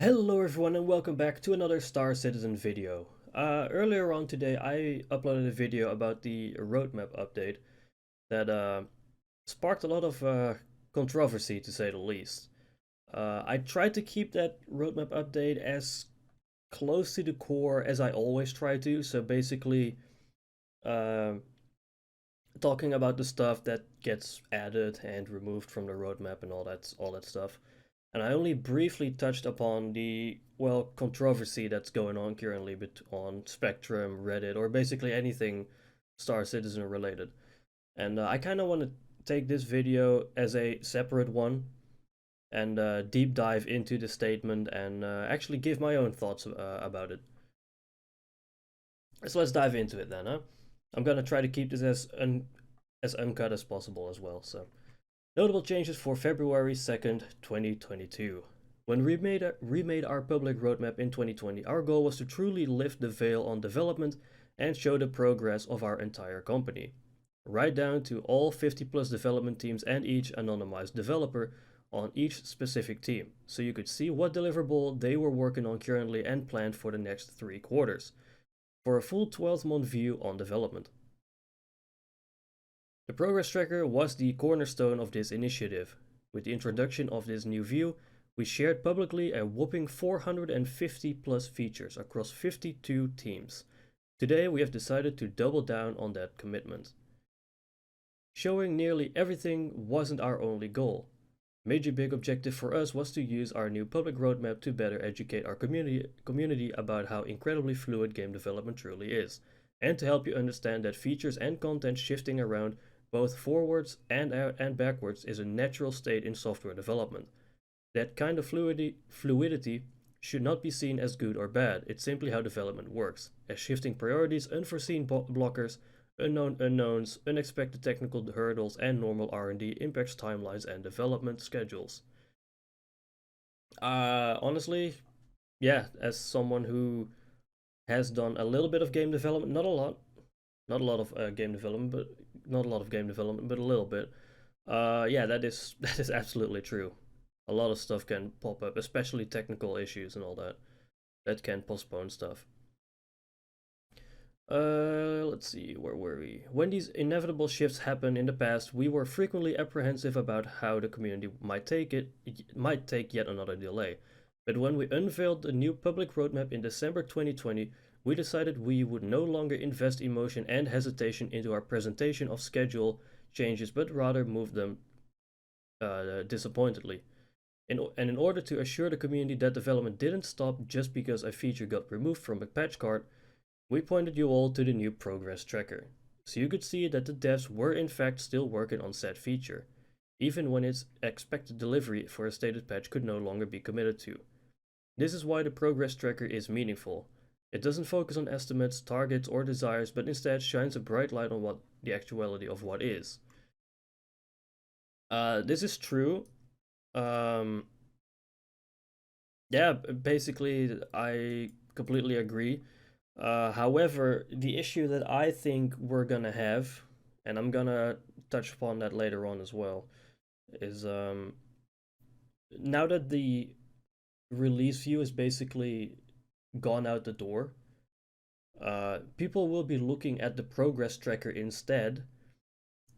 Hello everyone and welcome back to another Star Citizen video. Earlier on today I uploaded a video about the roadmap update that sparked a lot of controversy, to say the least. I tried to keep that roadmap update as close to the core as I always try to, so basically uh, talking about the stuff that gets added and removed from the roadmap and all that stuff. And I only briefly touched upon the, well, controversy that's going on currently on Spectrum, Reddit, or basically anything Star Citizen related. And I kind of want to take this video as a separate one and deep dive into the statement and actually give my own thoughts about it. So let's dive into it then, huh? I'm gonna try to keep this as uncut as possible as well. So, notable changes for February 2nd, 2022. When we remade our public roadmap in 2020, our goal was to truly lift the veil on development and show the progress of our entire company. Right down to all 50 plus development teams and each anonymized developer on each specific team, so you could see what deliverable they were working on currently and planned for the next 3 quarters, for a full 12-month view on development. The progress tracker was the cornerstone of this initiative. With the introduction of this new view, we shared publicly a whopping 450 plus features across 52 teams. Today we have decided to double down on that commitment. Showing nearly everything wasn't our only goal. Major big objective for us was to use our new public roadmap to better educate our community about how incredibly fluid game development truly is, and to help you understand that features and content shifting around both forwards and backwards is a natural state in software development. That kind of fluidity should not be seen as good or bad, it's simply how development works, as shifting priorities, unforeseen blockers, unknown unknowns, unexpected technical hurdles, and normal R&D impacts timelines and development schedules. Honestly, yeah, as someone who has done a little bit of game development, not a lot of game development, but not a lot of game development, but a little bit. Yeah, that is that is absolutely true. A lot of stuff can pop up, especially technical issues and all that. That can postpone stuff. Let's see, where were we? When these inevitable shifts happened in the past, we were frequently apprehensive about how the community might take yet another delay. But when we unveiled the new public roadmap in December 2020, we decided we would no longer invest emotion and hesitation into our presentation of schedule changes, but rather move them disappointedly. And in order to assure the community that development didn't stop just because a feature got removed from a patch card, we pointed you all to the new progress tracker, so you could see that the devs were in fact still working on said feature, even when its expected delivery for a stated patch could no longer be committed to. This is why the progress tracker is meaningful. It doesn't focus on estimates, targets, or desires, but instead shines a bright light on what the actuality of what is. This is true. Um, yeah, basically, I completely agree. However, the issue that I think we're gonna have, and I'm gonna touch upon that later on as well, is now that the release view is basically gone out the door, people will be looking at the progress tracker instead,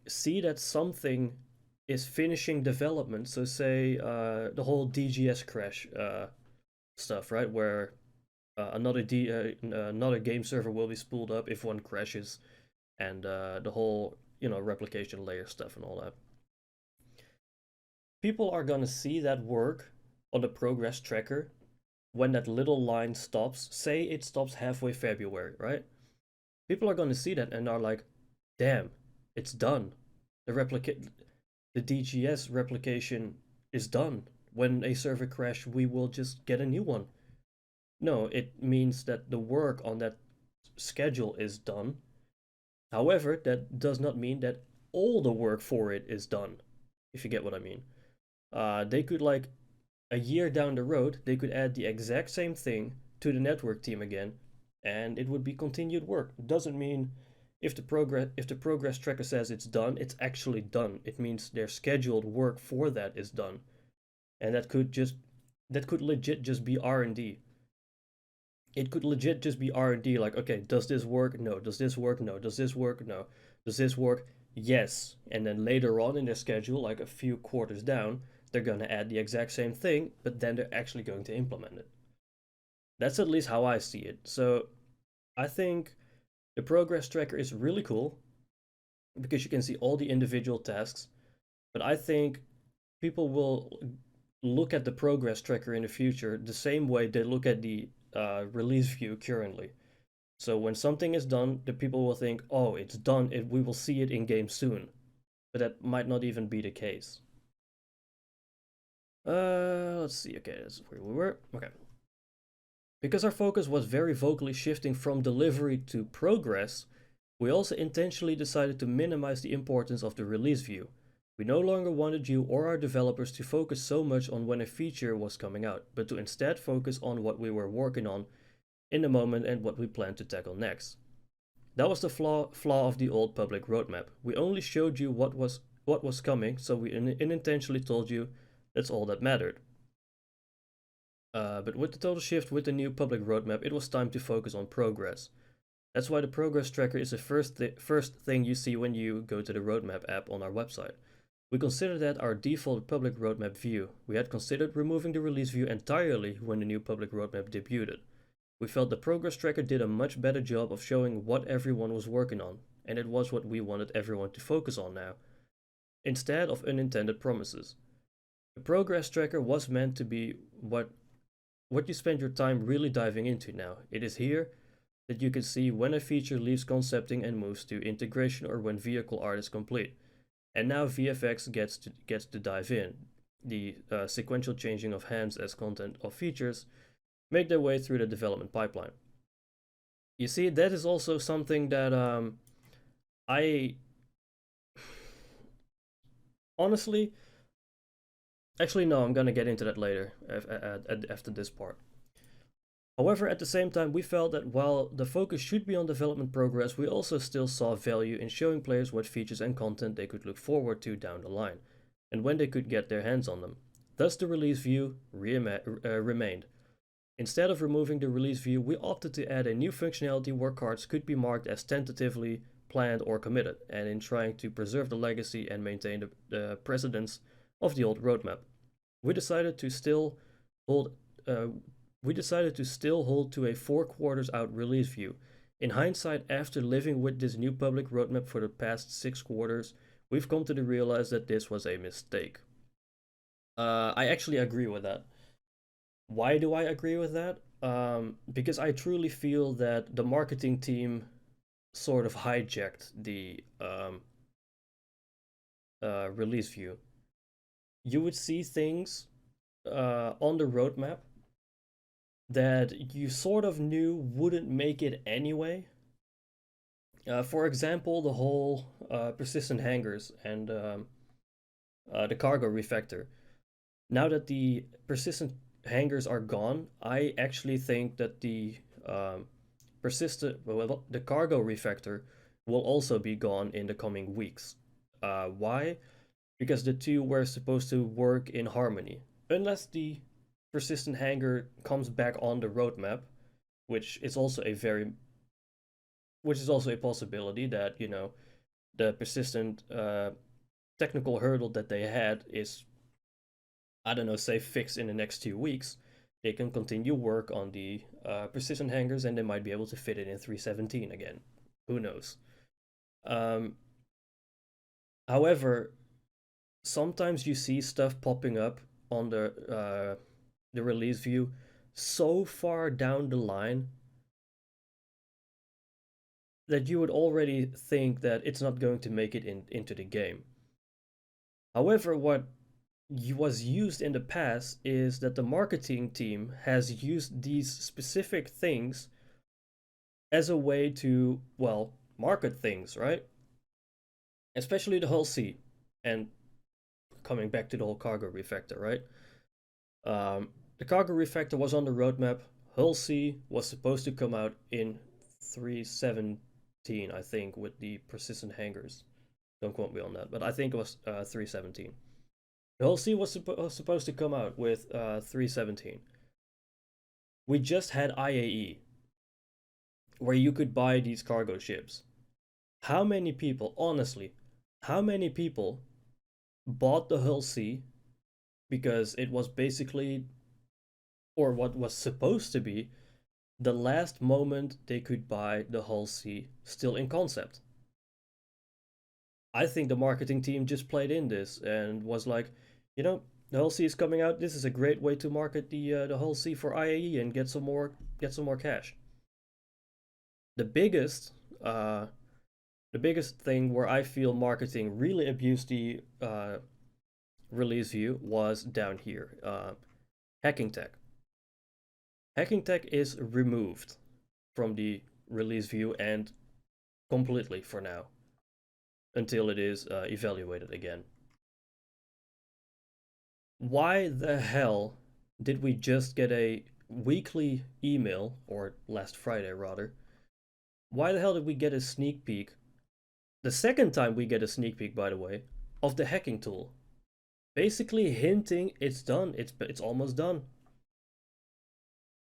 see that something is finishing development. So say the whole DGS crash stuff, right, where another game server will be spooled up if one crashes, and the whole replication layer stuff and all that. People are gonna see that work on the progress tracker when that little line stops. Say it stops halfway February, right? People are gonna see that and are like, "Damn, it's done. The DGS replication is done. When a server crash, we will just get a new one." No, it means that the work on that schedule is done. However, that does not mean that all the work for it is done, if you get what I mean. They could, like, a year down the road, they could add the exact same thing to the network team again, and it would be continued work. It doesn't mean if the progress tracker says it's done, it's actually done. It means their scheduled work for that is done. And that could legit just be R&D. It could legit just be R&D, like, okay, does this work? No. Does this work? No. Does this work? No. Does this work? Yes. And then later on in their schedule, like a few quarters down, they're going to add the exact same thing, but then they're actually going to implement it. That's at least how I see it. So I think the progress tracker is really cool because you can see all the individual tasks, but I think people will look at the progress tracker in the future the same way they look at the release view currently. So when something is done, the people will think, oh, it's done, we will see it in game soon. But that might not even be the case. Let's see, okay, that's where we were. Okay. Because our focus was very vocally shifting from delivery to progress, we also intentionally decided to minimize the importance of the release view. We no longer wanted you or our developers to focus so much on when a feature was coming out, but to instead focus on what we were working on in the moment and what we plan to tackle next. That was the flaw of the old public roadmap. We only showed you what was coming, so we unintentionally told you that's all that mattered. But with the total shift with the new public roadmap, it was time to focus on progress. That's why the progress tracker is the first thing you see when you go to the roadmap app on our website. We considered that our default public roadmap view. We had considered removing the release view entirely when the new public roadmap debuted. We felt the progress tracker did a much better job of showing what everyone was working on, and it was what we wanted everyone to focus on now, instead of unintended promises. The progress tracker was meant to be what you spend your time really diving into now. It is here that you can see when a feature leaves concepting and moves to integration, or when vehicle art is complete. And now VFX gets to dive in. The sequential changing of hands as content of features make their way through the development pipeline. You see, that is also something that I honestly, actually no, I'm gonna get into that later after this part. However, at the same time, we felt that while the focus should be on development progress, we also still saw value in showing players what features and content they could look forward to down the line, and when they could get their hands on them. Thus, the release view remained. Instead of removing the release view, we opted to add a new functionality where cards could be marked as tentatively planned or committed, and in trying to preserve the legacy and maintain the precedence of the old roadmap. We decided to still hold to a 4 quarters out release view. In hindsight, after living with this new public roadmap for the past 6 quarters, we've come to realize that this was a mistake. I actually agree with that. Why do I agree with that? Because I truly feel that the marketing team sort of hijacked the release view. You would see things on the roadmap that you sort of knew wouldn't make it anyway. For example, the whole persistent hangers and the cargo refactor. Now that the persistent hangers are gone, I actually think that the the cargo refactor will also be gone in the coming weeks. Why? Because the two were supposed to work in harmony. Unless the persistent hanger comes back on the roadmap, which is also a possibility that, you know, the persistent technical hurdle that they had is, I don't know, say fixed in the next 2 weeks. They can continue work on the persistent hangers, and they might be able to fit it in 3.17 again. Who knows? However, sometimes you see stuff popping up on the release view so far down the line that you would already think that it's not going to make it into the game. However, what was used in the past is that the marketing team has used these specific things as a way to, well, market things, right? Especially the Hull C, and coming back to the whole cargo refactor, right? The cargo refactor was on the roadmap. Hull C was supposed to come out in 3.17, I think, with the persistent hangers. Don't quote me on that, but I think it was 3.17. The whole C was supposed to come out with 317. We just had IAE, where you could buy these cargo ships. How many people, honestly, how many people bought the Hull C because it was basically, or what was supposed to be, the last moment they could buy the Hull C still in concept? I think the marketing team just played in this and was like, you know, the Hull C is coming out. This is a great way to market the Hull C for IAE and get some more cash. The biggest uh, the biggest thing where I feel marketing really abused the release view was down here. Hacking tech. Hacking tech is removed from the release view and completely for now until it is evaluated again. Why the hell did we just get a weekly email, or last Friday rather? Why the hell did we get a sneak peek? The second time we get a sneak peek, by the way, of the hacking tool, basically hinting it's done. It's almost done.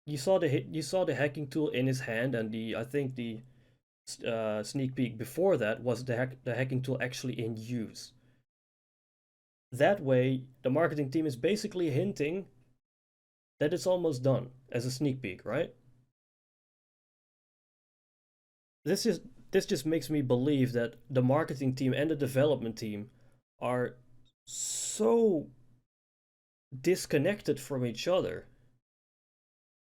You saw the hacking tool in his hand, and I think the sneak peek before that was the hacking tool actually in use. That way, the marketing team is basically hinting that it's almost done as a sneak peek, right? This is this just makes me believe that the marketing team and the development team are so disconnected from each other.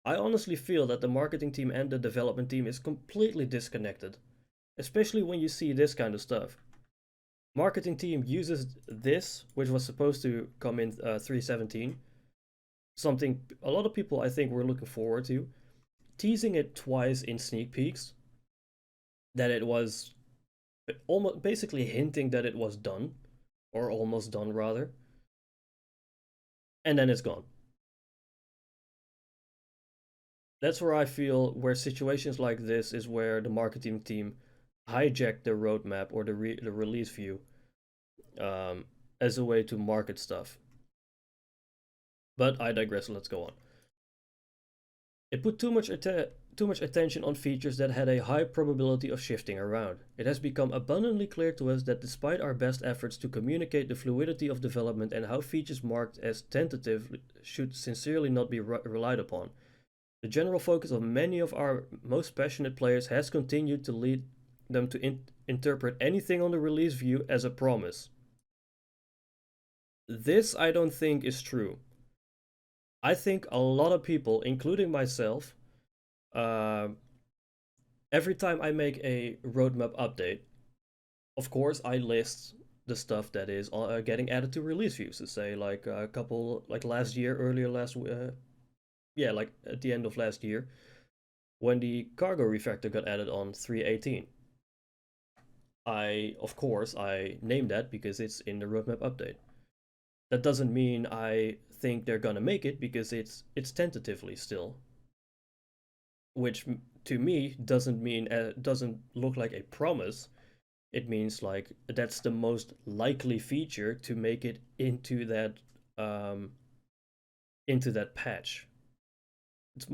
I honestly feel that the marketing team and the development team is completely disconnected, especially when you see this kind of stuff. Marketing team uses this, which was supposed to come in 317, something a lot of people I think were looking forward to, teasing it twice in sneak peeks, that it was almost basically hinting that it was done, or almost done rather, and then it's gone. That's where I feel where situations like this is where the marketing team hijacked the roadmap or the release view um, as a way to market stuff. But I digress. Let's go on. It put too much attention on features that had a high probability of shifting around. It has become abundantly clear to us that despite our best efforts to communicate the fluidity of development and how features marked as tentative should sincerely not be relied upon, the general focus of many of our most passionate players has continued to lead them to interpret anything on the release view as a promise. This I don't think is true. I think a lot of people, including myself, uh, every time I make a roadmap update, of course I list the stuff that is getting added to release views. To say like a couple, like last year, earlier last, yeah, like at the end of last year, when the cargo refactor got added on 318. Of course, I named that because it's in the roadmap update. That doesn't mean I think they're gonna make it because it's tentatively still, which to me doesn't look like a promise. It means like that's the most likely feature to make it um into that patch.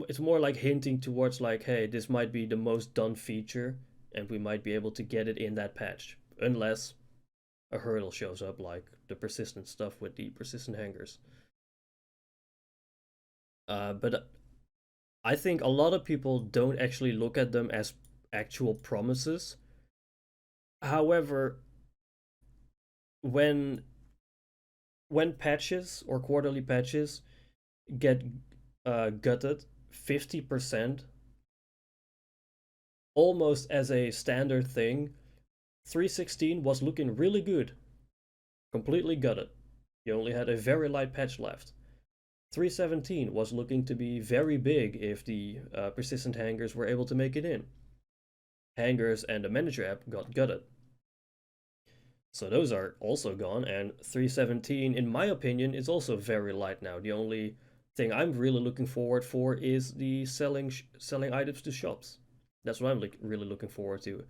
It's more like hinting towards like, hey, this might be the most done feature, and we might be able to get it in that patch, unless a hurdle shows up like the persistent stuff with the persistent hangers. But I think a lot of people don't actually look at them as actual promises. However, when patches or quarterly patches get gutted 50% almost as a standard thing, 316 was looking really good, completely gutted. You only had a very light patch left. 317 was looking to be very big if the persistent hangers were able to make it in. Hangers and the manager app got gutted. So those are also gone, and 317, in my opinion, is also very light now. The only thing I'm really looking forward for is the selling items to shops. That's what I'm really looking forward to.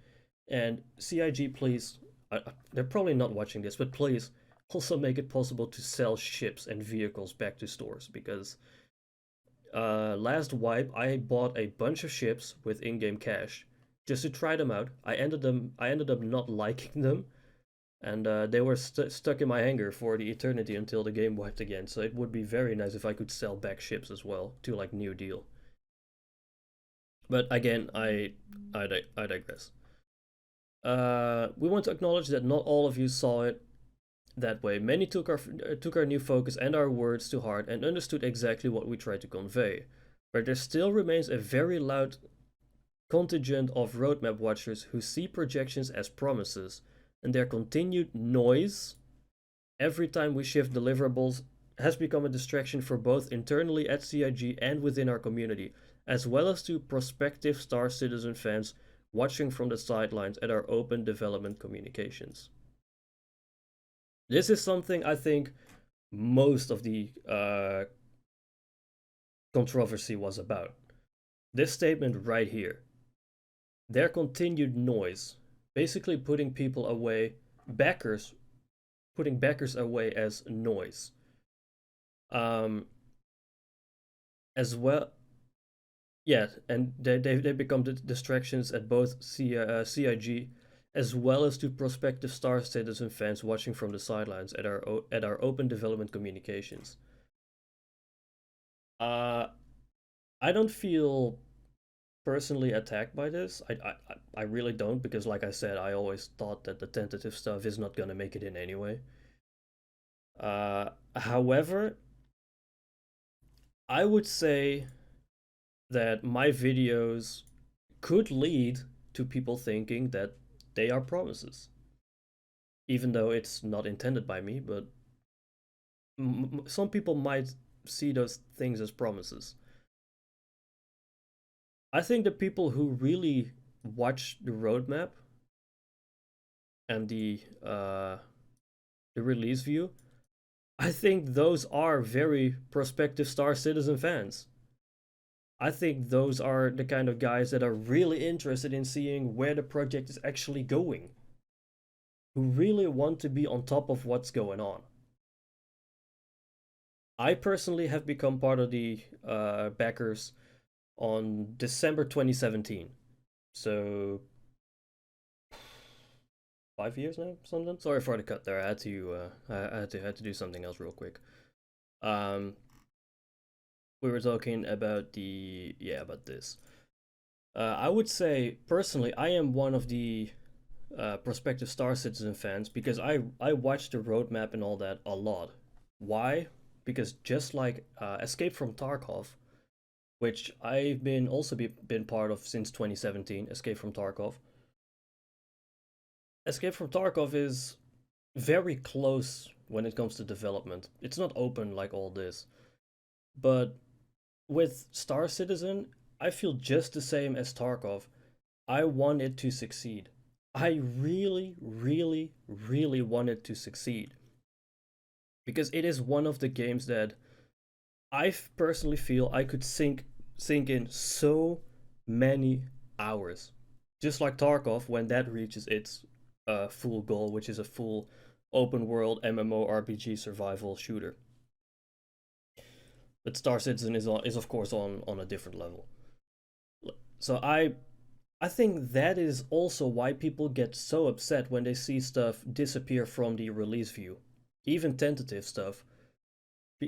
And CIG, please, they're probably not watching this, but please also make it possible to sell ships and vehicles back to stores, because last wipe I bought a bunch of ships with in-game cash just to try them out. I ended up not liking them, and they were stuck in my hangar for the eternity until the game wiped again. So it would be very nice if I could sell back ships as well to like New Deal. But again, I digress. We want to acknowledge that not all of you saw it that way. Many took our new focus and our words to heart and understood exactly what we tried to convey. But there still remains a very loud contingent of roadmap watchers who see projections as promises, and their continued noise every time we shift deliverables has become a distraction for both internally at CIG and within our community, as well as to prospective Star Citizen fans watching from the sidelines at our open development communications. This is something I think most of the controversy was about. This statement right here. Their continued noise, basically putting people away, putting backers away as noise. As well, yeah, and they become distractions at both CIG as well as to prospective Star Citizen fans watching from the sidelines at our open development communications. I don't feel personally attacked by this. I really don't, because like I said, I always thought that the tentative stuff is not gonna make it in anyway. However, I would say that my videos could lead to people thinking that they are promises, even though it's not intended by me, but some people might see those things as promises. I think the people who really watch the roadmap and the release view, I think those are very prospective Star Citizen fans. I think those are the kind of guys that are really interested in seeing where the project is actually going, who really want to be on top of what's going on. I personally have become part of the backers on December 2017. So 5 years now, something. Sorry for the cut there. I had to do something else real quick. We were talking about about this. I would say personally, I am one of the prospective Star Citizen fans because I watched the roadmap and all that a lot. Why? Because just like Escape from Tarkov, which I've been part of since 2017, Escape from Tarkov. Escape from Tarkov is very close when it comes to development. It's not open like all this. But with Star Citizen, I feel just the same as Tarkov. I want it to succeed. I really, really, really want it to succeed. Because it is one of the games that I personally feel I could sink in so many hours. Just like Tarkov, when that reaches its full goal, which is a full open world MMORPG survival shooter. But Star Citizen is of course on a different level. So I think that is also why people get so upset when they see stuff disappear from the release view, even tentative stuff.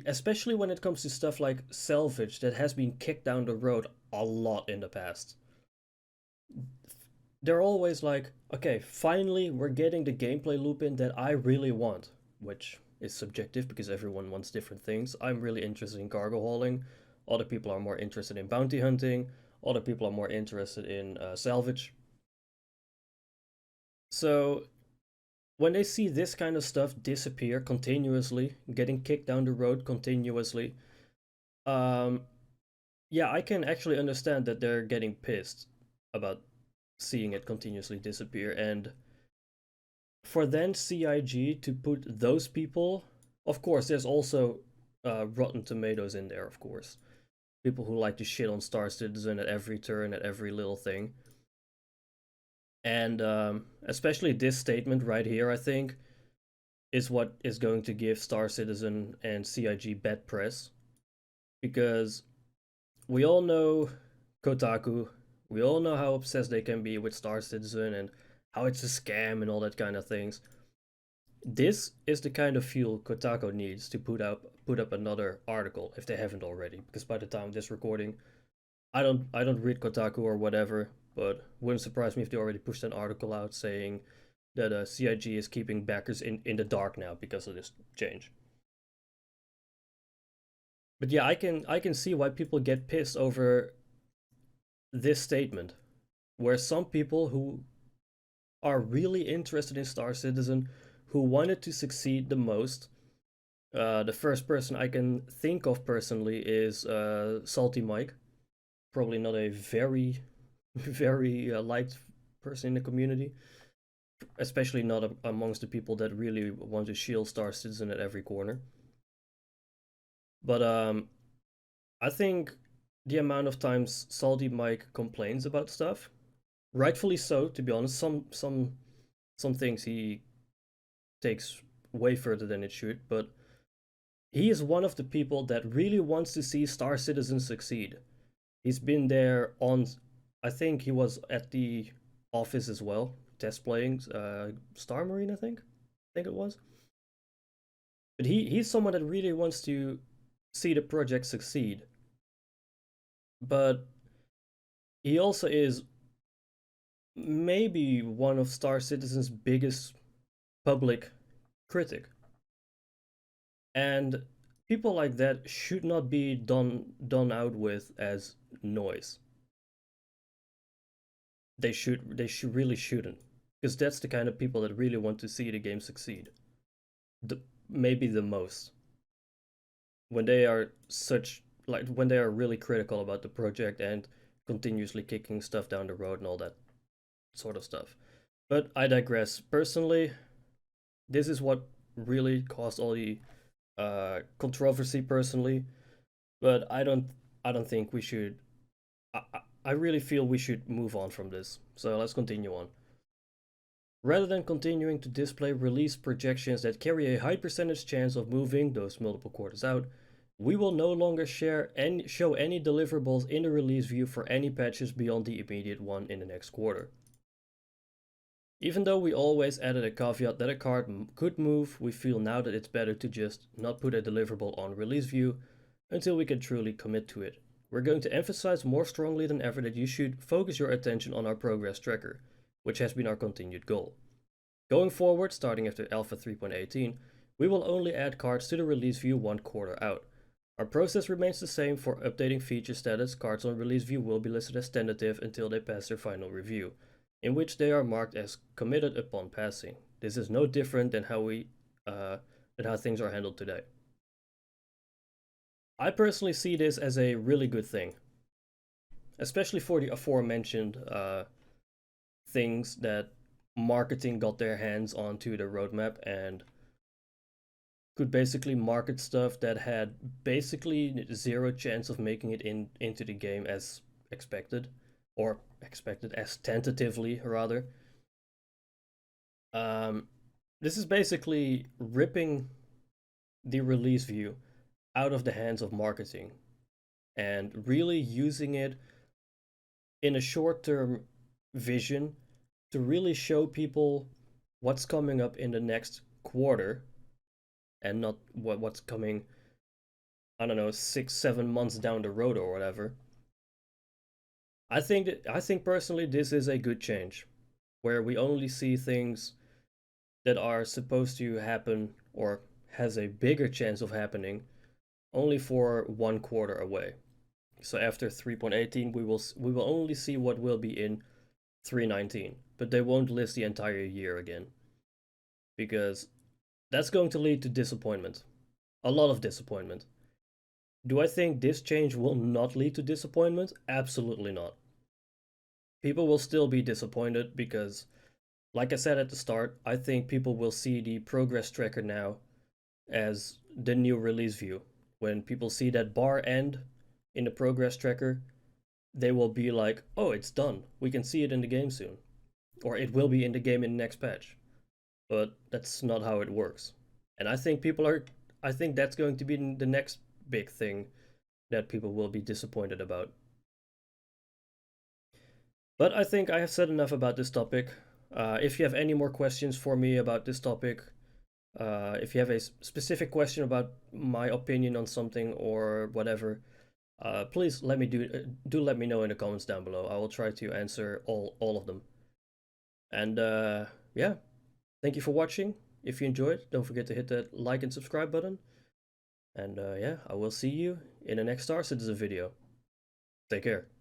Especially when it comes to stuff like salvage that has been kicked down the road a lot in the past. They're always like, okay, finally we're getting the gameplay loop in that I really want, which is subjective because everyone wants different things. I'm really interested in cargo hauling. Other people are more interested in bounty hunting. Other people are more interested in salvage. So when they see this kind of stuff disappear continuously, getting kicked down the road continuously, yeah, I can actually understand that they're getting pissed about seeing it continuously disappear. And for then CIG to put those people, of course, there's also Rotten Tomatoes in there, of course. People who like to shit on Star Citizen at every turn, at every little thing. And especially this statement right here, I think, is what is going to give Star Citizen and CIG bad press, because we all know Kotaku, we all know how obsessed they can be with Star Citizen and how it's a scam and all that kind of things. This is the kind of fuel Kotaku needs to put up another article if they haven't already. Because by the time of this recording, I don't read Kotaku or whatever, but wouldn't surprise me if they already pushed an article out saying that CIG is keeping backers in the dark now because of this change. But yeah, I can see why people get pissed over this statement, where some people who are really interested in Star Citizen, who wanted to succeed the most. The first person I can think of personally is Salty Mike. Probably not a very, very liked person in the community, especially not amongst the people that really want to shield Star Citizen at every corner. But I think the amount of times Salty Mike complains about stuff, rightfully so, to be honest. Some things he takes way further than it should, but he is one of the people that really wants to see Star Citizen succeed. He's been there on, I think he was at the office as well, test playing Star Marine, I think it was. But he's someone that really wants to see the project succeed. But he also is maybe one of Star Citizen's biggest public critic. And people like that should not be done out with as noise. They should really shouldn't, because that's the kind of people that really want to see the game succeed. Maybe the most, when they are such, like, when they are really critical about the project and continuously kicking stuff down the road and all that sort of stuff. But I digress. Personally, this is what really caused all the controversy personally, but I don't think we should. I really feel we should move on from this. So let's continue on. Rather than continuing to display release projections that carry a high percentage chance of moving those multiple quarters out, we will no longer show any deliverables in the release view for any patches beyond the immediate one in the next quarter. Even though we always added a caveat that a card could move, we feel now that it's better to just not put a deliverable on release view until we can truly commit to it. We're going to emphasize more strongly than ever that you should focus your attention on our progress tracker, which has been our continued goal. Going forward, starting after Alpha 3.18, we will only add cards to the release view one quarter out. Our process remains the same for updating feature status. Cards on release view will be listed as tentative until they pass their final review, in which they are marked as committed upon passing. This is no different than how things are handled today. I personally see this as a really good thing, especially for the aforementioned things that marketing got their hands onto the roadmap and could basically market stuff that had basically zero chance of making it into the game as expected, or expected as tentatively rather. This is basically ripping the release view out of the hands of marketing and really using it in a short-term vision to really show people what's coming up in the next quarter and not what's coming, I don't know, 6-7 months down the road or whatever. I think personally this is a good change, where we only see things that are supposed to happen or has a bigger chance of happening only for one quarter away. So after 3.18 we will only see what will be in 3.19, but they won't list the entire year again, because that's going to lead to disappointment. A lot of disappointment. Do I think this change will not lead to disappointment? Absolutely not. People will still be disappointed because, like I said at the start, I think people will see the progress tracker now as the new release view. When people see that bar end in the progress tracker, they will be like, oh, it's done. We can see it in the game soon. Or it will be in the game in the next patch. But that's not how it works. And I think that's going to be the next big thing that people will be disappointed about. But I think I have said enough about this topic. If you have any more questions for me about this topic, if you have a specific question about my opinion on something or whatever, please let me know in the comments down below. I will try to answer all of them. And yeah, thank you for watching. If you enjoyed, don't forget to hit that like and subscribe button. And yeah, I will see you in the next Star Citizen video. Take care.